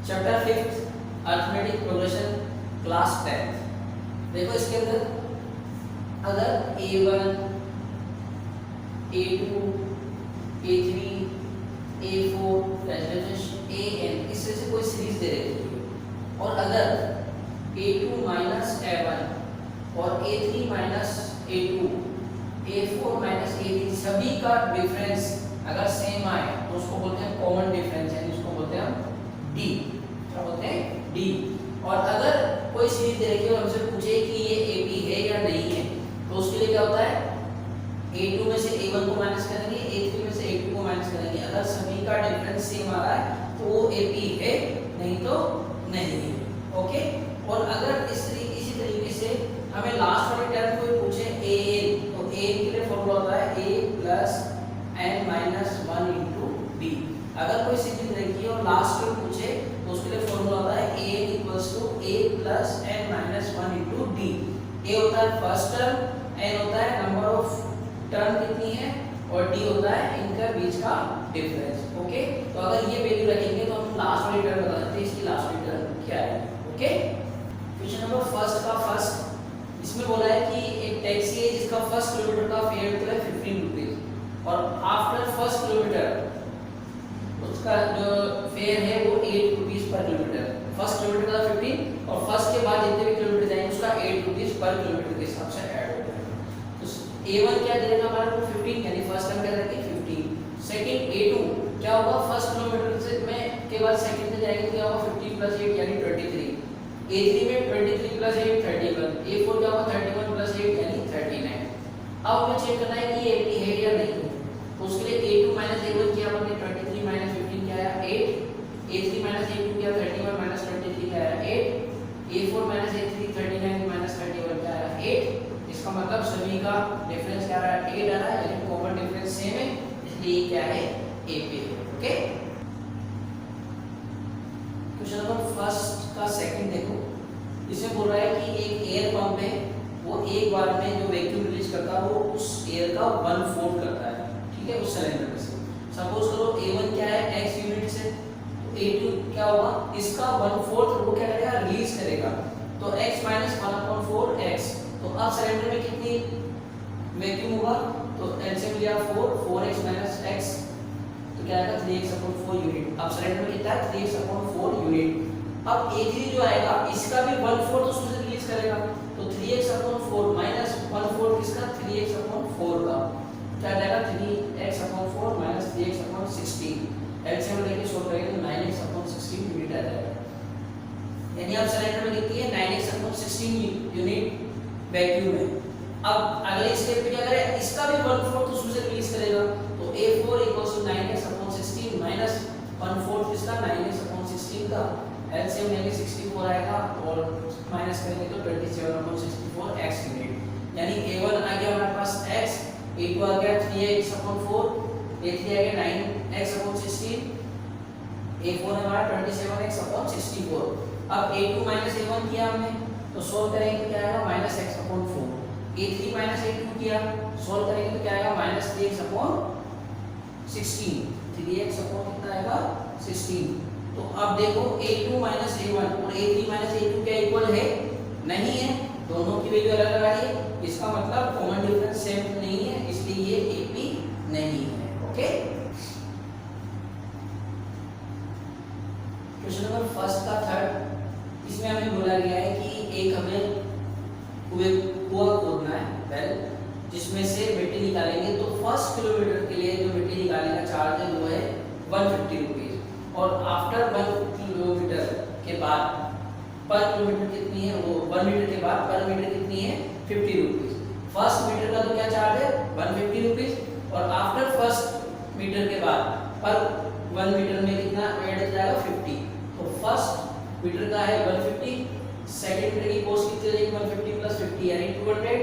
Chapter 5 arithmetic progression class 10। देखो इसके अंदर अगर a1 a2 a3 a4 an इस तरह से कोई सीरीज दे रखी है और अगर a2 माइनस a1 और a3 minus a2 a4 minus a3 सभी का डिफरेंस अगर सेम आए तो उसको बोलते हैं कॉमन डिफरेंस, यानी उसको बोलते हैं हम डी। क्या बोलते हैं? डी। और अगर कोई सीरीज दे रखी है और हमसे पूछे कि ये AP है या नहीं है तो उसके लिए क्या होता है, A2 में से A1 को माइनस करेंगे, A3 में से A2 को माइनस करेंगे। अगर सभी का डिफरेंस सेम आ रहा है तो वो AP है, नहीं तो नहीं है। ओके। और अगर इसी तरीके से हमें लास्ट वाले टर्म कोई पूछे AN, तो AN के लिए फॉर्मूला होता है A plus n minus 1 into D. अगर कोई सीरीज रखी है और लास्ट में पूछे तो उसके लिए फॉर्मूला होता है an equals to a plus n minus 1 into D. a होता है फर्स्ट टर्म, n होता है नंबर ऑफ टर्म कितनी है और d होता है इनका बीच का डिफरेंस। ओके। तो अगर ये वैल्यू रखेंगे तो हम लास्ट वाली टर्म बता सकते हैं इसकी लास्ट वाली टर्म क्या है। ओके। क्वेश्चन नंबर फर्स्ट का फर्स्ट इसमें बोला है कि एक टैक्सी है जिसका फर्स्ट किलोमीटर का फेयर तो है 15 रुपीज और आफ्टर फर्स्ट किलोमीटर उसका जो फेयर है वो 8 rupees per kilometre. First kilometre का 15 और फर्स्ट के बाद जितने भी किलोमीटर जाएंगे उसका 8 रुपीज पर किलोमीटर के हिसाब से ऐड होता है। तो A1 क्या देगा हमारा को 15, यानी फर्स्ट टर्म क्या रहेगी 15। सेकंड A2 क्या होगा, फर्स्ट किलोमीटर से में के बाद सेकंड में जाएंगे क्या होगा 15 प्लस 8 यानी 23। A3 में 23 प्लस 8 31। A4 क्या होगा 31 प्लस 8 यानी 39। अब हमें चेक करना है कि ये AP है या नहीं है। तो उसके लिए A2 माइनस A1 किया हमने 23 माइनस 15 क्या आया 8। A3 माइनस A2 किया 31 माइनस 23 क्या आया 8। A4 माइनस A3 39 माइनस 31 क्या आया 8। इसका मतलब सभी का डिफरेंस क्या आ रहा है 8 आ रहा है, यानी कॉमन डिफरेंस सेम है, इसलिए क्या है AP है। ओके। क्वेश्चन नंबर फर्स्ट का सेकंड देखो, इसमें बोल रहा है कि एक एयर पंप है, वो एक बार में जो वैक्यूम रिलीज करता है वो उस एयर का 1/4 करता है, ठीक है, उस सिलेंडर में से। सपोज करो A1 क्या है x यूनिट से, तो A2 क्या होगा इसका 1/4 वो क्या करेगा रिलीज करेगा, तो x माइनस 1/4 x। तो अब सिलेंडर में कितनी वैक्यूम होगा, तो एलसीएम लिया 4x माइनस x तो क्या आएगा 3x/4 यूनिट। अब सिलेंडर में कितना है 3x/4 यूनिट। अब A3 जो आएगा इसका भी 1/4 तो उसमें रिलीज करेगा, तो 3x/4 माइनस 1/4 किसका 3x/4 का क्या जाएगा 3x/4 माइनस 3x/16। एलसीएम लेके सॉल्व करेंगे तो 9x/16 यूनिट आ जाएगा, यानी अब सिलेंडर में कितनी है 9x/16 यूनिट वैक्यूम है। अब अगले स्टेप पे क्या करें, इसका भी 1/4 तो उसमें से रिलीज करेगा, तो A4 9x/16 माइनस 1/4 किसका 9x/16 का, एलसीएम लेंगे 64 आएगा और माइनस करेंगे तो 27/64 x यूनिट, यानी A1 आ गया हमारे पास x, A2 आ गया 3x/4, A3 आ गया 9x/16, A4 हमारा 27x/64। अब A2 माइनस A1 किया हमने तो सोल्व करेंगे तो क्या आएगा minus x/4। A3 minus A2 किया सोल्व करेंगे तो क्या आएगा माइनस 3x/16। 3x कितना आएगा 16। तो अब देखो A2 माइनस A1 और A3 माइनस A2 क्या इक्वल है, नहीं है, दोनों की वैल्यू अलग लगा ली, इसका मतलब कॉमन डिफरेंस सेम नहीं है, इसलिए ये AP नहीं है। ओके। क्वेश्चन नंबर फर्स्ट का थर्ड, इसमें हमें बोला गया है कि एक हमें कुआं खोदना है वेल, जिसमें से मिट्टी निकालेंगे, तो फर्स्ट किलोमीटर के लिए जो मिट्टी निकालने का चार्ज है वो है 150 रुपीज, और आफ्टर 1 किलोमीटर के बाद पर किलोमीटर कितनी है वो 1 मीटर के बाद पर मीटर कितनी है 50 रुपीज। फर्स्ट मीटर का तो क्या चार्ज है 150 रुपीज, और आफ्टर फर्स्ट मीटर के बाद पर 1 मीटर में कितना ऐड हो जाएगा 50। तो फर्स्ट मीटर का है 150, सेकंड मीटर की कॉस्ट कितनी हो जाएगी 150 प्लस 50 यानी 200,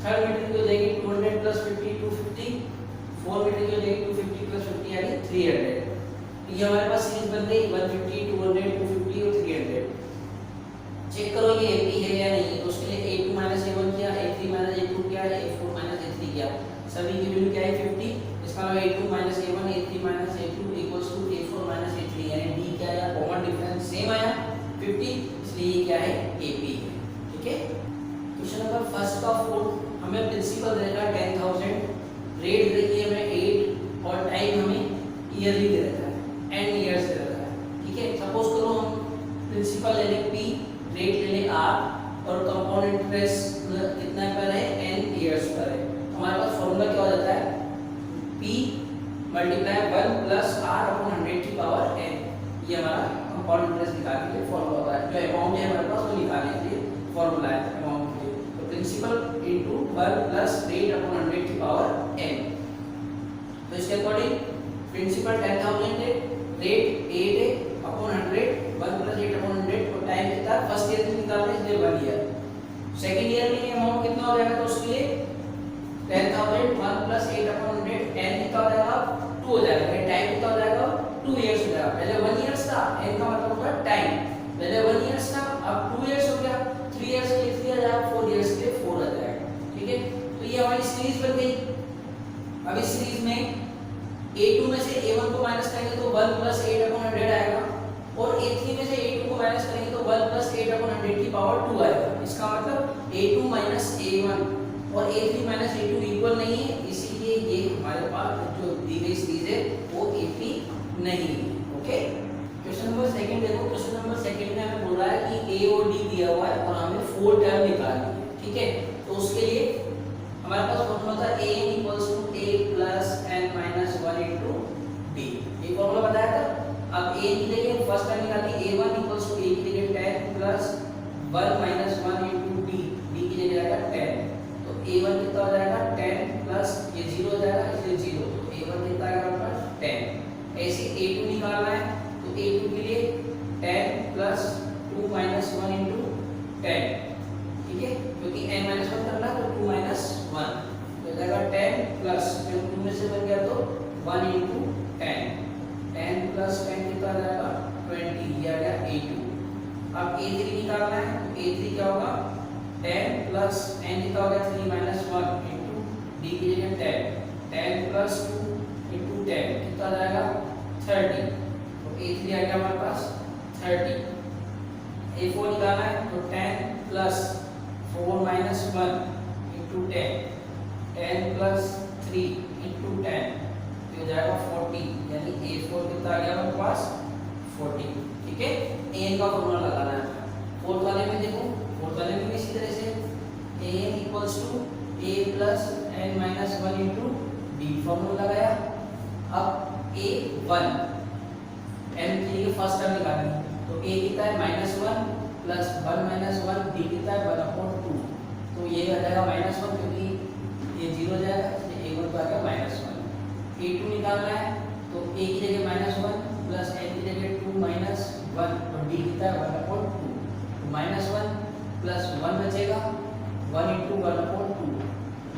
थर्ड मीटर की हो जाएगी 200 प्लस 50 250, फोर्थ मीटर की हो जाएगी 250 प्लस 50 यानी 300। ये हमारे पास सीरीज बन गई 150 200 250 और 300। चेक करो ये AP है या नहीं, तो उसके लिए A2 माइनस A1 किया, A3 माइनस A2 किया, A4 माइनस A3 किया, सभी की वैल्यू क्या है 50। इसका मतलब A2 minus A1 A3 minus A2 equals to A4 minus A3, यानी D क्या है कॉमन डिफरेंस सेम 50, इसलिए ये क्या है AP है। ठीक है, क्वेश्चन नंबर फर्स्ट का 4 हमें प्रिंसिपल दे रखा है 10,000, रेट देखिए हमें 8 और टाइम हमें ईयरली दे रखा है, n ईयर्स दे रखा है। ठीक है, सपोज करो हम प्रिंसिपल ले लें P, रेट ले लें R और कंपाउंड इंटरेस्ट कितना पर है n ईयर्स पर है। हमारे पास फॉर्मूला क्या हो जाता है P multiply 1 plus R upon 100 की पावर n, ये हमारा कंपाउंड इंटरेस्ट निकालने के लिए फॉर्मूला होता है। जो अमाउंट है हमारे पास वो निकालने के लिए फॉर्मूला है अमाउंट के लिए। तो principal into 1 plus rate upon 100 की पावर n। तो इसके अकॉर्डिंग प्रिंसिपल 10,000 है, रेट 8 है अपॉन 100, 1 प्लस 8 अपॉन 100 और टाइम कितना फर्स्ट ईयर में निकालना है इसलिए 1 ईयर। सेकंड ईयर में ये अमाउंट कितना हो जाएगा, तो उसके लिए 10,000 1 प्लस 8 अपॉन 100 n कितना हो जाएगा 2 हो जाएगा। ये टाइम कितना हो जाएगा 2 इयर्स हो जाएगा। पहले 1 इयर्स था, n का मतलब होता है टाइम, पहले 1 इयर्स था अब 2 इयर्स हो गया, 3 इयर्स के लिए 3 आ जाएगा, 4 इयर्स के लिए 4 आ जाएगा। ठीक है, तो ये हमारी सीरीज बन गई। अब इस सीरीज में a2 में से a1 को माइनस करेंगे तो 1 प्लस 8 अपॉन 100 आएगा और a3 में से a2 को माइनस करेंगे तो 1 प्लस 8 अपॉन 100 की पावर 2 आएगा। इसका मतलब a2 माइनस a1 और a3 माइनस a2 इक्वल नहीं है, इसीलिए ये हमारे पास जो दी गई सीरीज है वो AP नहीं है। ओके, क्वेश्चन नंबर सेकंड देखो। क्वेश्चन नंबर सेकंड में हमें बोल रहा है कि a और d दिया हुआ है और हमें 4 टर्म निकालनी है। ठीक है, तो उसके लिए हमारे पास फॉर्मूला था an equals to a plus n minus 1 into d, ये फॉर्मूला बताया था। अब a की जगह फर्स्ट टर्म निकाली, a1 इक्वल्स टू a की जगह 10 plus 1 minus 1 into d, d की जगह आएगा 10, तो a1 कितना हो जाएगा 10 प्लस ये 0 हो जाएगा इसलिए 0, तो a1 कितना आएगा हमारे पास 10। ऐसे a2 निकालना है तो a2 के लिए 10 प्लस 2 माइनस 1 इनटू 10। ठीक है, क्योंकि n माइनस 1 करना है तो 2 माइनस 1 तो जाएगा 10 प्लस जो 2 में से बन गया तो 1 इनटू 10, 10 प्लस 10 कितना आ जाएगा 20, ये आ गया a2। अब a3 निकालना है तो a3 क्या होगा 10 प्लस n कितना हो गया 3 माइनस 1 इनटू d की जगह 10, 10 प्लस 2 इनटू 10 कितना आ जाएगा 30, तो a3 आ गया हमारे पास 30। a4 निकालना है तो 10 plus 4 minus 1 into 10, 10 plus 3 into 10 तो हो जाएगा 40, यानी a4 कितना आ गया हमारे पास 40। ठीक है, an का फॉर्मूला लगाना है। फोर्थ वाले में देखो, फोर्थ वाले में इसी तरह से an equals to a plus n minus 1 into d formula लगाया। अब a1 n के लिए फर्स्ट टर्म निकालनी है तो a कितना है -1 प्लस 1 माइनस 1, d कितना है 1/2, तो ये आ जाएगा -1 क्योंकि ये 0 हो जाएगा इसलिए a1 तो आ गया -1। a2 निकालना है तो a की जगह -1 प्लस n की जगह 2 माइनस 1 और d कितना है 1/2, तो -1 प्लस 1 बचेगा 1 इनटू 1/2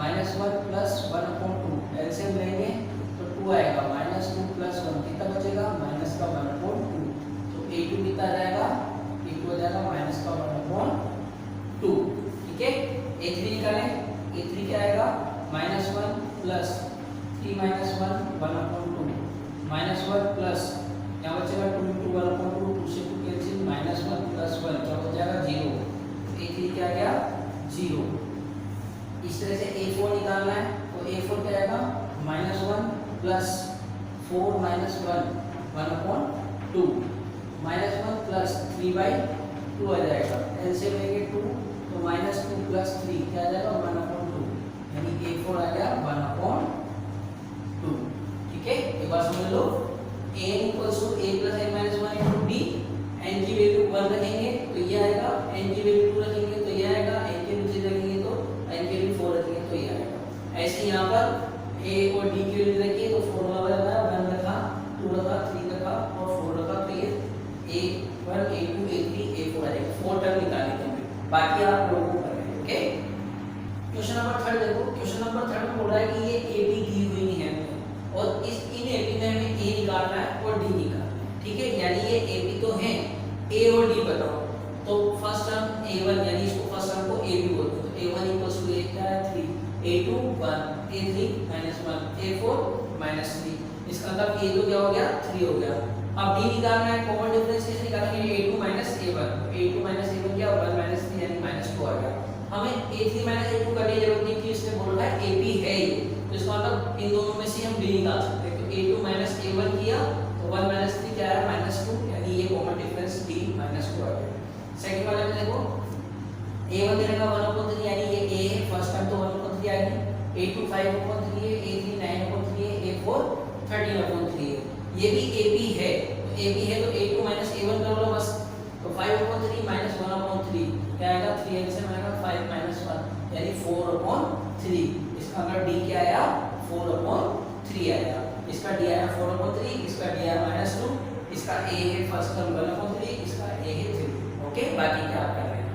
-1 प्लस 1/2 एलसीएम लेंगे तो 2 आएगा, -2 प्लस 1 कितना बचेगा माइनस का 1/2, तो a2 कितना आ जाएगा a2 हो जाएगा माइनस का 1/2। ठीक है, a3 निकालें, a3 क्या आएगा -1 प्लस 3 माइनस 1 1/2 -1 प्लस क्या बचेगा 2 इनटू 1/2, 2 से 2 कैंसिल -1 प्लस 1 क्या हो जाएगा 0, a3 क्या आ गया 0। इस तरह से a4 निकालना है तो a4 क्या आएगा -1 प्लस 4 माइनस 1 1/2 -1 प्लस 3/2 आ जाएगा, एलसीएम लेंगे 2 तो -2 प्लस 3 क्या आ जाएगा 1/2, यानी a4 आ गया 1/2। ठीक है, एक बार समझ लो n equals to a plus n minus 1 into d, n की वैल्यू 1 रखेंगे तो ये आएगा, n की वैल्यू 2 रखेंगे तो ये आएगा, n की वैल्यू 3 रखेंगे तो n की वैल्यू 4 रखेंगे तो ये आएगा। ऐसे यहाँ पर a और d की वैल्यू रखिए तो फॉर्मूला बदला है, 1 रखा 2 रखा 3 रखा और 4 रखा तो ये a1 a2 a3 a4 आ जाएगा। 4 टर्म निकालने के लिए बाकी आप लोगों को करना है। ओके, क्वेश्चन नंबर 3 देखो। क्वेश्चन नंबर 3 में बोल रहा है कि ये AB दी हुई है और इस इन AB में हमें A निकालना है और D निकालना है। ठीक है, यानी ये AB तो है, A और D बताओ। तो फर्स्ट टर्म A1 यानी इसको फर्स्ट टर्म को AB बोलते हैं, तो A1 इक्वल्स टू A क्या है 3, A2 1, A3 -1, A4 -3, इसका मतलब A2 क्या हो गया 3 हो गया। अब D निकालना है, कॉमन डिफरेंस कैसे निकालेंगे A2 A1, a2 minus a1 क्या 1 माइनस 3 यानी -2 आ गया। हमें a3 माइनस a2 करने की जरूरत नहीं थी, इसने बोल रहा है ab है ये, तो इसका मतलब इन दोनों में से हम b निकाल सकते हैं। तो a2 माइनस a1 किया तो 1 माइनस 3 क्या आया -2, यानी ये कॉमन डिफरेंस d -2 आ गया। सेकंड वाले में देखो a1 देने का 1/3 यानी ये a है, फर्स्ट टर्म तो 1/3 आ गई, a2 5/3 है, a3 9/3 है, a4 13/3 है। ये भी ab है, तो ab है तो a2 माइनस a1 कर लो बस, तो 5/3 माइनस 1/3 क्या आएगा, 3 एलसीएम आएगा 5 माइनस 1 यानी 4/3। इसका अगर d क्या आया 4/3 आया, इसका d आया 4/3, इसका d आया -2, इसका a है फर्स्ट टर्म 1/3, इसका a है 3। ओके, बाकी क्या आप कर रहे हैं।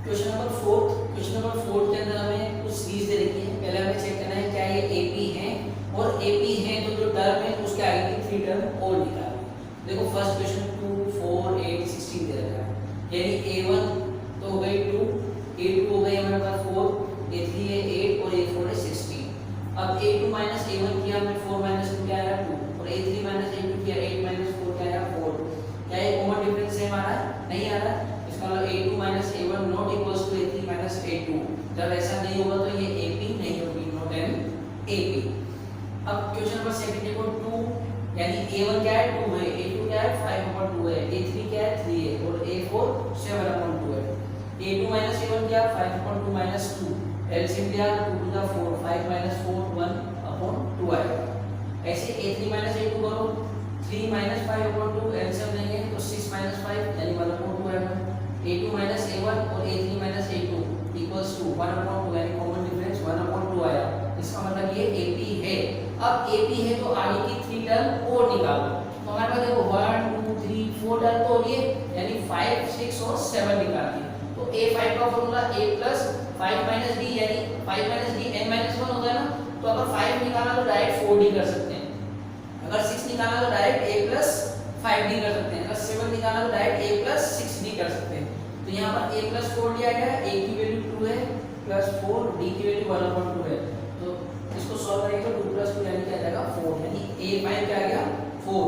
क्वेश्चन नंबर 4, क्वेश्चन नंबर 4 के अंदर हमें कुछ सीरीज दे रखी है। पहले हमें चेक करना है क्या ये AP है, और AP है तो जो टर्म है उसके आगे की 3 टर्म और निकालनी। देखो फर्स्ट क्वेश्चन 2 4 8 16 दे रखा है, यानी a1 तो हो गई 2, a2 हो गई हमारे पास 4, a3 है 8 और a4 है 16। अब a2 माइनस a1 किया हमने 4 माइनस 2 क्या आया 2, और a3 माइनस a2 किया 8 माइनस 4 क्या आया 4। क्या ये कॉमन डिफरेंस है हमारा, नहीं आ रहा, इसका मतलब a2 minus a1 not equals to a3 minus a2। जब ऐसा नहीं होगा तो ये AP नहीं होगी, नॉट एन AP। अब क्वेश्चन नंबर 2 देखो 2 यानी a1 क्या है 2 है, a2 क्या है 5/2 है, a3 क्या है 3 है, और a4 7/2 है। a2 माइनस a1 क्या 5/2 माइनस 2, एलसीएम क्या 2 टू द 4, 5 माइनस 4 1/2 आएगा। ऐसे a3 माइनस a2 करो, 3 माइनस 5/2 एलसीएम लेंगे तो 6 माइनस 5 यानी 1/2 आएगा। a2 माइनस a1 और a3 minus a2 equals to 1/2 यानी कॉमन डिफरेंस 1/2 आया। इसका मतलब ये AP है। अब AP है तो आगे की 3 टर्म और निकालो, तो हमारे पास देखो 1 2 3 4 टर्म तो ये यानी 5 6 और 7 निकाल दिए। तो a5 का formula a plus 5 minus d यानी 5 माइनस d n माइनस 1 होगा ना, तो अगर 5 निकाला तो डायरेक्ट 4d कर सकते हैं, अगर 6 निकाला तो डायरेक्ट a प्लस 5d कर सकते हैं, अगर 7 निकाला तो डायरेक्ट a प्लस 6d कर सकते हैं। तो यहाँ पर a प्लस 4d आ गया, a की वैल्यू 2 है प्लस 4, d की वैल्यू 1/2 है, तो इसको सॉल्व करेंगे तो 2 प्लस 2 यानी क्या आ जाएगा 4, यानी a5 क्या आ गया 4।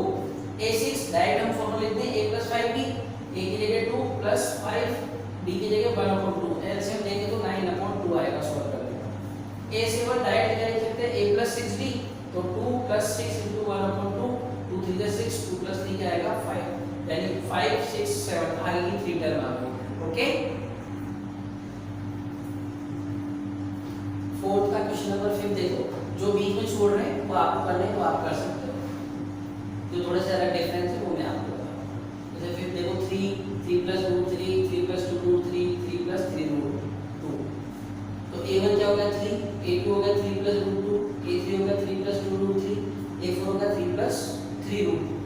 a6 डायरेक्ट हम फॉर्मूला लिखते हैं a प्लस 5d, a की जगह 2 प्लस 5, d की जगह 1/2, एलसीएम लेंगे तो 9/2 आएगा सॉल्व करके। a7 डायरेक्ट क्या लिख सकते हैं a प्लस 6d, तो 2 प्लस 6 into 1/2, 2 3 जा 6, 2 प्लस 3 क्या आएगा 5, यानी 5 6 7 आगे की 3 टर्म आ गई। ओके, फोर्थ का क्वेश्चन नंबर 5 देखो, जो बीच में छोड़ रहे हैं वो आपको करने हैं तो आप कर सकते हो, जो थोड़ा सा अलग डिफरेंस है वो मैं आपको बता रहा हूं। जैसे फिर देखो 3 plus root 3, 3 plus 2 root 3, 3 plus 3 root 2, तो a1 क्या हो गया 3, a2 हो गया 3 प्लस रूट 2, a3 हो गया 3 प्लस 2 रूट 3, a4 हो गया 3 प्लस 3 रूट 2।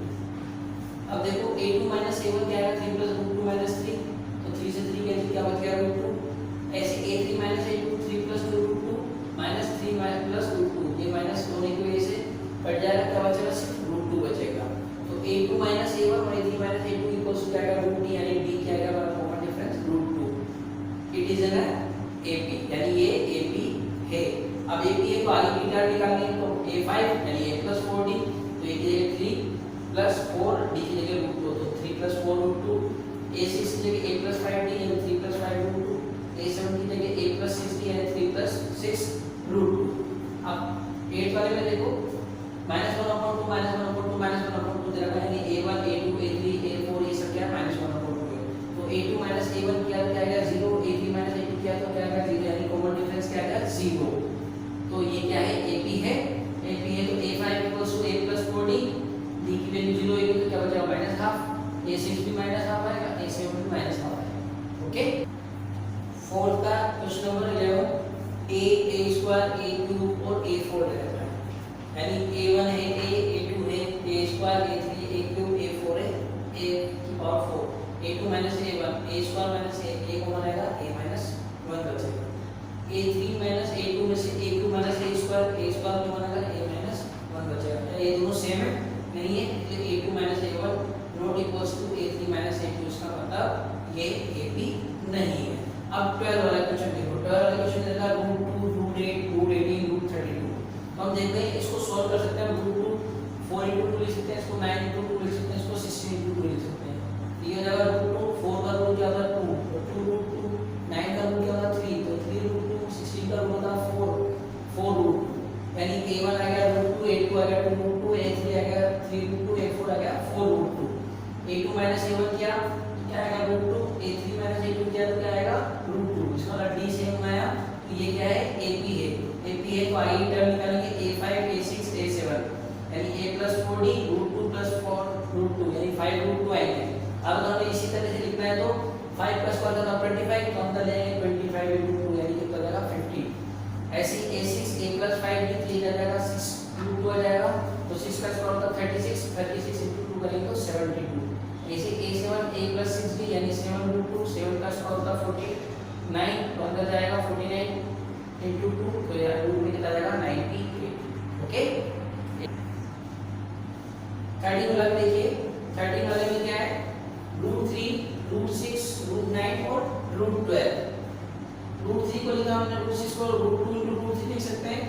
अब देखो a2 माइनस a1 क्या आएगा 3 प्लस रूट 2 माइनस 3, तो 3 से 3 कैंसिल, क्या बच गया रूट 2। ऐसे a3 minus a2 3 plus 2 root 2 minus 3 plus root 2, ये माइनस होने की वजह से कट जाएगा, क्या बचेगा सिर्फ रूट 2 बचेगा। तो a2 माइनस a1 और a3 minus a2 equals to क्या आएगा रूट d, यानी d क्या आएगा हमारा common difference root 2। It is an AP, यानी ये AP है। अब AP है तो आगे की टर्म निकालनी है, तो a5 यानी a प्लस 4d, तो a की जगह 3 प्लस 4, d की जगह रूट 2, तो 3 प्लस 4 रूट 2, a6 की जगह a प्लस 5d यानी 3 प्लस 5 रूट 2, a7 की जगह a प्लस 6d यानी 3 प्लस 6 रूट 2। अब 8 वाले में देखो -1/2 -1/2 दे रखा है, यानी a1 a2 a3 a4 ये सब क्या है -1/2 है। तो a2 माइनस a1 किया तो क्या आएगा 0, a3 माइनस a2 किया तो क्या आएगा 0, यानी कॉमन डिफरेंस क्या आएगा 0। तो ये क्या है AP है, AP है तो a5 equals to a plus 4d, d की वैल्यू 0 होगी तो क्या बचेगा -1/2, a6 भी -1/2 आएगा, a7 भी -1/2 आएगा। ओके, फोर्थ का question number 11 a square a cube और a4 दे रखा है, यानी a1 है a2 है a square a3 a cube a4 है a की power 4, a2 minus a1 a square minus a common आएगा a माइनस 1 बचेगा, a3 माइनस a2 में से a cube minus a square common आएगा a माइनस 1 बचेगा। ये दोनों सेम है नहीं है, इसलिए a2 minus a1 not equals to a3 minus a2, इसका मतलब ये AP नहीं है। अब 12 वाला क्वेश्चन देखो, 12 वाला क्वेश्चन देता है √2 √8 √18 √32, तो हम देखते हैं इसको सॉल्व कर सकते हैं। √2 4 × 2 लिख सकते हैं, इसको 9 × 2 लिख सकते हैं, इसको 16 × 2 लिख सकते हैं। ये हो जाएगा √2 4 का रूट क्या होगा वन किया तो क्या आएगा root two, A3 minus A2 किया तो क्या आएगा रूट टू। इसका मतलब D सेम आया तो ये क्या है AP है। AP है तो आई टर्म निकालेंगे A5 A6 A7 यानी A plus 4D root two plus 4 root two यानी 5 रूट टू आएंगे। अब हमें इसी तरह से लिखना है तो 5 प्लस 4 का 25 तो अंदर लेंगे 25 into 2 यानी कितना आ जाएगा 50। ऐसे A6 A प्लस 5D 3 आ जाएगा 6 रूट 2 आ जाएगा तो 6 का स्क्वायर होता है 36 36 into 2 करेंगे तो 72। ऐसे A7 A प्लस 6D यानी 7 रूट 2 7 का स्क्वायर होता है 49 तो अंदर जाएगा 49 into 2 तो यार रूट में कितना आ जाएगा 98। ओके 13 वाला देखिए 13 वाले में क्या है रूट 3 रूट 6 रूट 9 और रूट 12। रूट 3 को लिखा हमने रूट 6 को रूट 2 into रूट 3 लिख सकते हैं,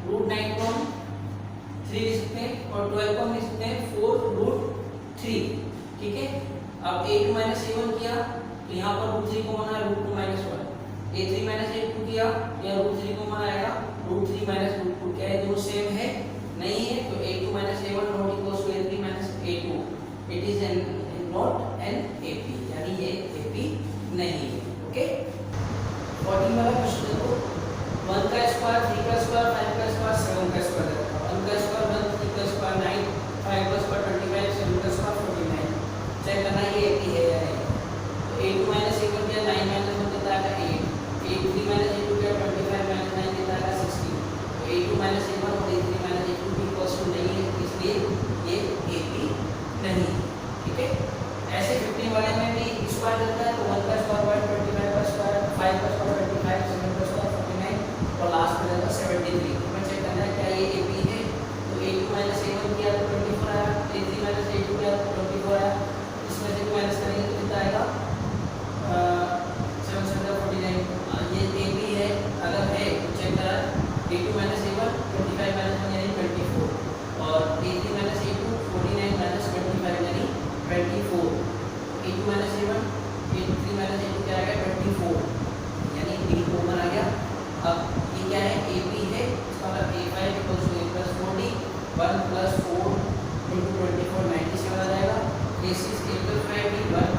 रूट 9 को हम 3 लिख सकते हैं और 12 को हम लिख सकते हैं 4 रूट 3। ठीक है अब A2 माइनस A1 किया तो यहाँ पर रूट 3 को माना root 2 minus 1। A3 minus A2 किया या रूट 3 को माना आएगा रूट 3 माइनस रूट 2। क्या है दोनों सेम है नहीं है तो A2 minus A1 not equals to A3 minus A2 it is an not an AP यानी ये AP नहीं है। ओके 14 वाला क्वेश्चन देखो 1 का स्क्वायर 3 का स्क्वायर 5 का स्क्वायर 7 का स्क्वायर 1 का स्क्वायर 1 3 का स्क्वायर 9 5 का स्क्वायर 25 7 का स्क्वायर 49। चेक करना ये AP है या नहीं तो A2 माइनस A1 क्या 9 माइनस 1 कितना आएगा 8 A3 माइनस A2 क्या 25 माइनस 9 कितना आएगा 16 तो A2 माइनस A1 और A3 माइनस A2 भी इक्वल टू नहीं है इसलिए ये AP नहीं है। ठीक है ऐसे 15 वाले में भी स्क्वायर देता है तो 1 का स्क्वायर 25 का स्क्वायर 5 का स्क्वायर 25 7 का स्क्वायर 49 और लास्ट में देगा 73। हमें चेक करना है क्या ये AP है तो A2 माइनस A1 किया तो 24 आया A3 माइनस A2 किया तो 24 आया इसमें से माइनस करेंगे तो कितना आएगा 7 7 49 ये AP है। अगर है तो चेक करा A2 माइनस A1 25 माइनस 1 यानी 24 और A3 माइनस A2 49 माइनस 25 यानी 24 A2 minus A1 A3 minus A2 क्या आ गया 24 यानी B कॉमन आ गया। अब ये क्या है AP है इसका मतलब A5 equals to A plus 4D 1 plus 4 into 24 97 आ जाएगा। A6 A plus 5D 1